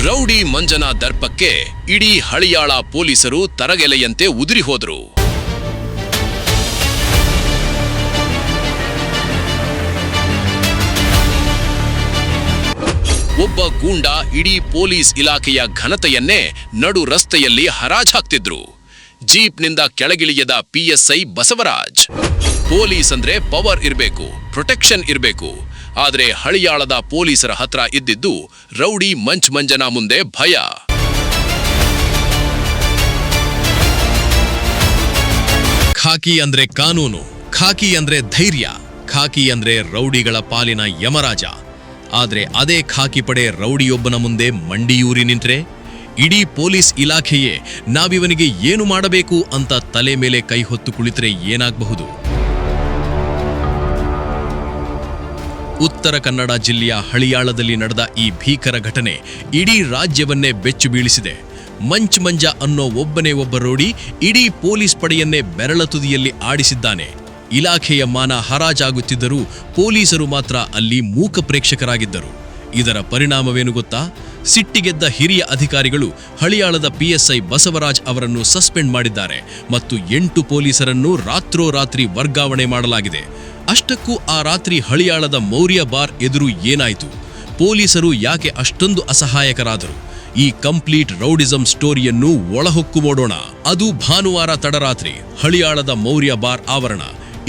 Rowdy ಮಂಜನ ದರ್ಪಕ್ಕೆ ಇಡೀ ಹಳಿಯಾಳ ಪೊಲೀಸರು ತರಗೆಲೆಯಂತೆ ಉದುರಿ ಹೋದರು. ಒಬ್ಬ ಗೂಂಡ ಇಡೀ ಪೊಲೀಸ್ ಇಲಾಖೆಯ ಘನತೆಯನ್ನೇ ನಡು ರಸ್ತೆಯಲ್ಲಿ ಹರಾಜಾಕ್ತಿದ್ರು. ಜೀಪ್ನಿಂದ ಕೆಳಗಿಳಿಯದ ಪಿಎಸ್ಐ ಬಸವರಾಜ್. ಪೊಲೀಸ್ ಅಂದ್ರೆ ಪವರ್ ಇರಬೇಕು, ಪ್ರೊಟೆಕ್ಷನ್ ಇರಬೇಕು. ಆದ್ರೆ ಹಳಿಯಾಳದ ಪೊಲೀಸರ ಹತ್ರ ಇದ್ದಿದ್ದು ರೌಡಿ ಮಂಜನ ಮುಂದೆ ಭಯ. ಖಾಕಿ ಅಂದ್ರೆ ಕಾನೂನು, ಖಾಕಿ ಅಂದ್ರೆ ಧೈರ್ಯ, ಖಾಕಿ ಅಂದ್ರೆ ರೌಡಿಗಳ ಪಾಲಿನ ಯಮರಾಜ. ಆದ್ರೆ ಅದೇ ಖಾಕಿ ಪಡೆ ರೌಡಿಯೊಬ್ಬನ ಮುಂದೆ ಮಂಡಿಯೂರಿ ನಿಂತ್ರೆ ಇಡೀ ಪೊಲೀಸ್ ಇಲಾಖೆಯೇ ನಾವಿವನಿಗೆ ಏನು ಮಾಡಬೇಕು ಅಂತ ತಲೆ ಮೇಲೆ ಕೈ ಹೊತ್ತು ಕುಳಿತರೆ ಏನಾಗಬಹುದು? ಉತ್ತರ ಕನ್ನಡ ಜಿಲ್ಲೆಯ ಹಳಿಯಾಳದಲ್ಲಿ ನಡೆದ ಈ ಭೀಕರ ಘಟನೆ ಇಡೀ ರಾಜ್ಯವನ್ನೇ ಬೆಚ್ಚು ಬೀಳಿಸಿದೆ. ಮಂಜ ಅನ್ನೋ ಒಬ್ಬನೇ ಒಬ್ಬ ರೌಡಿ ಇಡೀ ಪೊಲೀಸ್ ಪಡೆಯನ್ನೇ ಬೆರಳ ತುದಿಯಲ್ಲಿ ಆಡಿಸಿದ್ದಾನೆ. ಇಲಾಖೆಯ ಮಾನ ಹರಾಜಾಗುತ್ತಿದ್ದರೂ ಪೊಲೀಸರು ಮಾತ್ರ ಅಲ್ಲಿ ಮೂಕ ಪ್ರೇಕ್ಷಕರಾಗಿದ್ದರು. ಇದರ ಪರಿಣಾಮವೇನು ಗೊತ್ತಾ? ಸಿಟ್ಟಿಗೆದ್ದ ಹಿರಿಯ ಅಧಿಕಾರಿಗಳು ಹಳಿಯಾಳದ ಪಿಎಸ್ಐ ಬಸವರಾಜ್ ಅವರನ್ನು ಸಸ್ಪೆಂಡ್ ಮಾಡಿದ್ದಾರೆ ಮತ್ತು 8 ಪೊಲೀಸರನ್ನು ರಾತ್ರೋರಾತ್ರಿ ವರ್ಗಾವಣೆ ಮಾಡಲಾಗಿದೆ. ಅಷ್ಟಕ್ಕೂ ಆ ರಾತ್ರಿ ಹಳಿಯಾಳದ ಮೌರ್ಯ ಬಾರ್ ಎದುರು ಏನಾಯಿತು? ಪೊಲೀಸರು ಯಾಕೆ ಅಷ್ಟೊಂದು ಅಸಹಾಯಕರಾದರು? ಈ ಕಂಪ್ಲೀಟ್ ರೌಡಿಸಂ ಸ್ಟೋರಿಯನ್ನು ಒಳಹೊಕ್ಕು ನೋಡೋಣ. ಅದು ಭಾನುವಾರ ತಡರಾತ್ರಿ ಹಳಿಯಾಳದ ಮೌರ್ಯ ಬಾರ್ ಆವರಣ.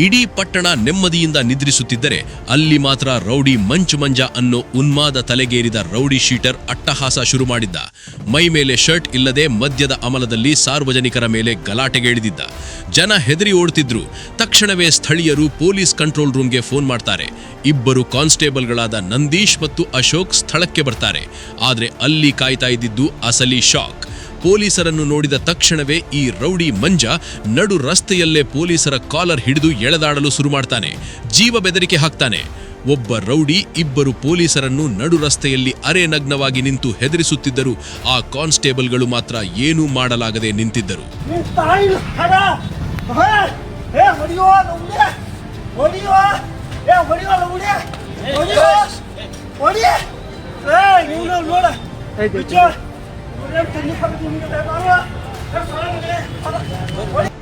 ಇಡೀ ಪಟ್ಟಣ ನೆಮ್ಮದಿಯಿಂದ ನಿದ್ರಿಸುತ್ತಿದ್ದರೆ ಅಲ್ಲಿ ಮಾತ್ರ ರೌಡಿ ಮಂಜ ಅನ್ನೋ ಉನ್ಮಾದ ತಲೆಗೇರಿದ ರೌಡಿ ಶೀಟರ್ ಅಟ್ಟಹಾಸ ಶುರು ಮಾಡಿದ್ದ. ಮೈ ಮೇಲೆ ಶರ್ಟ್ ಇಲ್ಲದೆ ಮದ್ಯದ ಅಮಲದಲ್ಲಿ ಸಾರ್ವಜನಿಕರ ಮೇಲೆ ಗಲಾಟೆಗೆ ಇಳಿದಿದ್ದ. ಜನ ಹೆದರಿ ಓಡುತ್ತಿದ್ರು. ತಕ್ಷಣವೇ ಸ್ಥಳೀಯರು ಪೊಲೀಸ್ ಕಂಟ್ರೋಲ್ ರೂಮ್ಗೆ ಫೋನ್ ಮಾಡ್ತಾರೆ. 2 ಕಾನ್ಸ್ಟೇಬಲ್ಗಳಾದ ನಂದೀಶ್ ಮತ್ತು ಅಶೋಕ್ ಸ್ಥಳಕ್ಕೆ ಬರ್ತಾರೆ. ಆದ್ರೆ ಅಲ್ಲಿ ಕಾಯ್ತಾ ಇದ್ದಿದ್ದು ಅಸಲಿ ಶಾಕ್. ಪೊಲೀಸರನ್ನು ನೋಡಿದ ತಕ್ಷಣವೇ ಈ ರೌಡಿ ಮಂಜ ನಡು ರಸ್ತೆಯಲ್ಲೇ ಪೊಲೀಸರ ಕಾಲರ್ ಹಿಡಿದು ಎಳೆದಾಡಲು ಶುರು ಮಾಡ್ತಾನೆ. ಜೀವ ಬೆದರಿಕೆ ಹಾಕ್ತಾನೆ. ಒಬ್ಬ ರೌಡಿ 2 ಪೊಲೀಸರನ್ನು ನಡು ರಸ್ತೆಯಲ್ಲಿ ಅರೆನಗ್ನವಾಗಿ ನಿಂತು ಹೆದರಿಸುತ್ತಿದ್ದರು. ಆ ಕಾನ್ಸ್ಟೇಬಲ್ಗಳು ಮಾತ್ರ ಏನೂ ಮಾಡಲಾಗದೆ ನಿಂತಿದ್ದರು.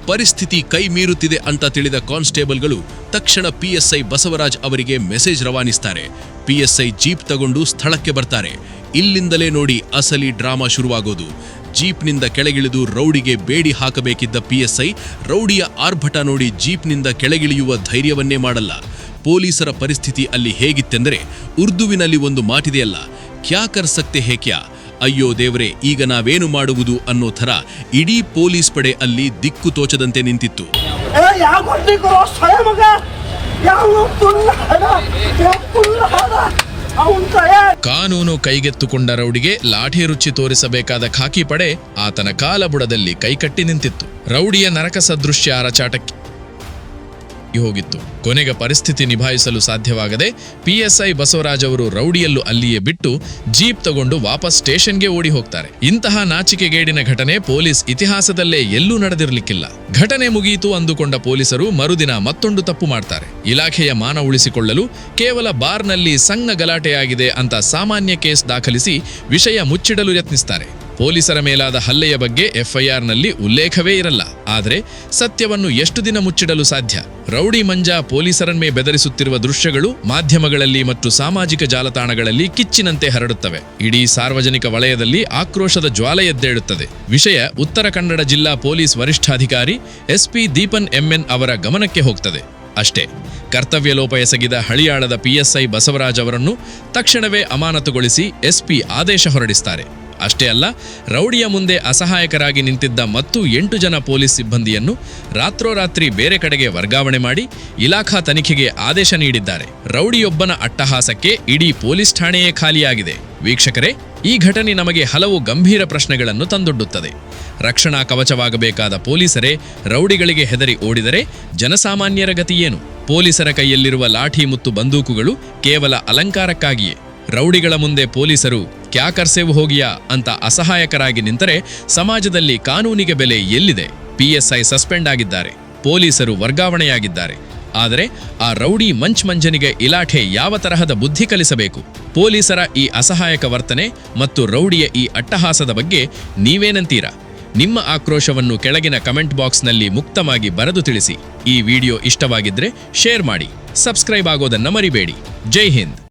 ಪರಿಸ್ಥಿತಿ ಕೈ ಮೀರುತ್ತಿದೆ ಅಂತ ತಿಳಿದ ಕಾನ್ಸ್ಟೇಬಲ್ಗಳು ತಕ್ಷಣ ಪಿಎಸ್ಐ ಬಸವರಾಜ್ ಅವರಿಗೆ ಮೆಸೇಜ್ ರವಾನಿಸ್ತಾರೆ. ಪಿಎಸ್ಐ ಜೀಪ್ ತಗೊಂಡು ಸ್ಥಳಕ್ಕೆ ಬರ್ತಾರೆ. ಇಲ್ಲಿಂದಲೇ ನೋಡಿ ಅಸಲಿ ಡ್ರಾಮಾ ಶುರುವಾಗೋದು. ಜೀಪ್ನಿಂದ ಕೆಳಗಿಳಿದು ರೌಡಿಗೆ ಬೇಡಿ ಹಾಕಬೇಕಿದ್ದ ಪಿಎಸ್ಐ ರೌಡಿಯ ಆರ್ಭಟ ನೋಡಿ ಜೀಪ್ನಿಂದ ಕೆಳಗಿಳಿಯುವ ಧೈರ್ಯವನ್ನೇ ಮಾಡಲ್ಲ. ಪೊಲೀಸರ ಪರಿಸ್ಥಿತಿ ಅಲ್ಲಿ ಹೇಗಿತ್ತೆಂದರೆ ಉರ್ದುವಿನಲ್ಲಿ ಒಂದು ಮಾತಿದೆಯಲ್ಲ, ಕ್ಯಾ ಕರ್ ಸಕ್ತೆ ಹೇ ಕ್ಯಾ? ಅಯ್ಯೋ ದೇವರೇ, ಈಗ ನಾವೇನು ಮಾಡುವುದು ಅನ್ನೋ ಥರ ಇಡೀ ಪೊಲೀಸ್ ಪಡೆ ಅಲ್ಲಿ ದಿಕ್ಕು ತೋಚದಂತೆ ನಿಂತಿತ್ತು. ಕಾನೂನು ಕೈಗೆತ್ತುಕೊಂಡ ರೌಡಿಗೆ ಲಾಠಿ ರುಚಿ ತೋರಿಸಬೇಕಾದ ಖಾಕಿ ಪಡೆ ಆತನ ಕಾಲಬುಡದಲ್ಲಿ ಕೈಕಟ್ಟಿ ನಿಂತಿತ್ತು. ರೌಡಿಯ ನರಕ ಸದೃಶ್ಯ ಅರಚಾಟಕ್ಕೆ ಹೋಗಿತ್ತು. ಕೊನೆಗೆ ಪರಿಸ್ಥಿತಿ ನಿಭಾಯಿಸಲು ಸಾಧ್ಯವಾಗದೆ ಪಿಎಸ್ಐ ಬಸವರಾಜ್ ಅವರು ರೌಡಿಯಲ್ಲೂ ಅಲ್ಲಿಯೇ ಬಿಟ್ಟು ಜೀಪ್ ತಗೊಂಡು ವಾಪಸ್ ಸ್ಟೇಷನ್ಗೆ ಓಡಿ ಹೋಗ್ತಾರೆ. ಇಂತಹ ನಾಚಿಕೆಗೇಡಿನ ಘಟನೆ ಪೊಲೀಸ್ ಇತಿಹಾಸದಲ್ಲೇ ಎಲ್ಲೂ ನಡೆದಿರಲಿಕ್ಕಿಲ್ಲ. ಘಟನೆ ಮುಗಿಯಿತು ಅಂದುಕೊಂಡ ಪೊಲೀಸರು ಮರುದಿನ ಮತ್ತೊಂದು ತಪ್ಪು ಮಾಡ್ತಾರೆ. ಇಲಾಖೆಯ ಮಾನ ಉಳಿಸಿಕೊಳ್ಳಲು ಕೇವಲ ಬಾರ್ನಲ್ಲಿ ಸಣ್ಣ ಗಲಾಟೆಯಾಗಿದೆ ಅಂತ ಸಾಮಾನ್ಯ ಕೇಸ್ ದಾಖಲಿಸಿ ವಿಷಯ ಮುಚ್ಚಿಡಲು ಯತ್ನಿಸ್ತಾರೆ. ಪೊಲೀಸರ ಮೇಲಾದ ಹಲ್ಲೆಯ ಬಗ್ಗೆ ಎಫ್ಐಆರ್ನಲ್ಲಿ ಉಲ್ಲೇಖವೇ ಇರಲ್ಲ. ಆದರೆ ಸತ್ಯವನ್ನು ಎಷ್ಟು ದಿನ ಮುಚ್ಚಿಡಲು ಸಾಧ್ಯ? ರೌಡಿ ಮಂಜ ಪೊಲೀಸರನ್ನೇ ಬೆದರಿಸುತ್ತಿರುವ ದೃಶ್ಯಗಳು ಮಾಧ್ಯಮಗಳಲ್ಲಿ ಮತ್ತು ಸಾಮಾಜಿಕ ಜಾಲತಾಣಗಳಲ್ಲಿ ಕಿಚ್ಚಿನಂತೆ ಹರಡುತ್ತವೆ. ಇಡೀ ಸಾರ್ವಜನಿಕ ವಲಯದಲ್ಲಿ ಆಕ್ರೋಶದ ಜ್ವಾಲೆ ಎದ್ದೇಳುತ್ತದೆ. ವಿಷಯ ಉತ್ತರ ಕನ್ನಡ ಜಿಲ್ಲಾ ಪೊಲೀಸ್ ವರಿಷ್ಠಾಧಿಕಾರಿ ಎಸ್ಪಿ ದೀಪನ್ ಎಂಎನ್ ಅವರ ಗಮನಕ್ಕೆ ಹೋಗ್ತದೆ. ಅಷ್ಟೇ, ಕರ್ತವ್ಯ ಲೋಪ ಎಸಗಿದ ಹಳಿಯಾಳದ ಪಿಎಸ್ಐ ಬಸವರಾಜ್ ಅವರನ್ನು ತಕ್ಷಣವೇ ಅಮಾನತುಗೊಳಿಸಿ ಎಸ್ಪಿ ಆದೇಶ ಹೊರಡಿಸ್ತಾರೆ. ಅಷ್ಟೇ ಅಲ್ಲ, ರೌಡಿಯ ಮುಂದೆ ಅಸಹಾಯಕರಾಗಿ ನಿಂತಿದ್ದ ಮತ್ತು 8 ಜನ ಪೊಲೀಸ್ ಸಿಬ್ಬಂದಿಯನ್ನು ರಾತ್ರೋರಾತ್ರಿ ಬೇರೆ ಕಡೆಗೆ ವರ್ಗಾವಣೆ ಮಾಡಿ ಇಲಾಖಾ ತನಿಖೆಗೆ ಆದೇಶ ನೀಡಿದ್ದಾರೆ. ರೌಡಿಯೊಬ್ಬನ ಅಟ್ಟಹಾಸಕ್ಕೆ ಇಡೀ ಪೊಲೀಸ್ ಠಾಣೆಯೇ ಖಾಲಿಯಾಗಿದೆ. ವೀಕ್ಷಕರೇ, ಈ ಘಟನೆ ನಮಗೆ ಹಲವು ಗಂಭೀರ ಪ್ರಶ್ನೆಗಳನ್ನು ತಂದೊಡ್ಡುತ್ತದೆ. ರಕ್ಷಣಾ ಕವಚವಾಗಬೇಕಾದ ಪೊಲೀಸರೇ ರೌಡಿಗಳಿಗೆ ಹೆದರಿ ಓಡಿದರೆ ಜನಸಾಮಾನ್ಯರ ಗತಿಯೇನು? ಪೊಲೀಸರ ಕೈಯಲ್ಲಿರುವ ಲಾಠಿ ಮತ್ತು ಬಂದೂಕುಗಳು ಕೇವಲ ಅಲಂಕಾರಕ್ಕಾಗಿಯೇ. ರೌಡಿಗಳ ಮುಂದೆ ಪೊಲೀಸರು ಕ್ಯಾ ಕರ್ಸೇವು ಹೋಗಿಯಾ ಅಂತ ಅಸಹಾಯಕರಾಗಿ ನಿಂತರೆ ಸಮಾಜದಲ್ಲಿ ಕಾನೂನಿಗೆ ಬೆಲೆ ಎಲ್ಲಿದೆ? ಪಿಎಸ್ಐ ಸಸ್ಪೆಂಡ್ ಆಗಿದ್ದಾರೆ, ಪೊಲೀಸರು ವರ್ಗಾವಣೆಯಾಗಿದ್ದಾರೆ. ಆದರೆ ಆ ರೌಡಿ ಮಂಜನಿಗೆ ಇಲಾಖೆ ಯಾವ ತರಹದ ಬುದ್ಧಿ ಕಲಿಸಬೇಕು? ಪೊಲೀಸರ ಈ ಅಸಹಾಯಕ ವರ್ತನೆ ಮತ್ತು ರೌಡಿಯ ಈ ಅಟ್ಟಹಾಸದ ಬಗ್ಗೆ ನೀವೇನಂತೀರಾ? ನಿಮ್ಮ ಆಕ್ರೋಶವನ್ನು ಕೆಳಗಿನ ಕಮೆಂಟ್ ಬಾಕ್ಸ್ನಲ್ಲಿ ಮುಕ್ತವಾಗಿ ಬರೆದು ತಿಳಿಸಿ. ಈ ವಿಡಿಯೋ ಇಷ್ಟವಾಗಿದ್ರೆ ಶೇರ್ ಮಾಡಿ, ಸಬ್ಸ್ಕ್ರೈಬ್ ಆಗೋದನ್ನ ಮರಿಬೇಡಿ. ಜೈ ಹಿಂದ್.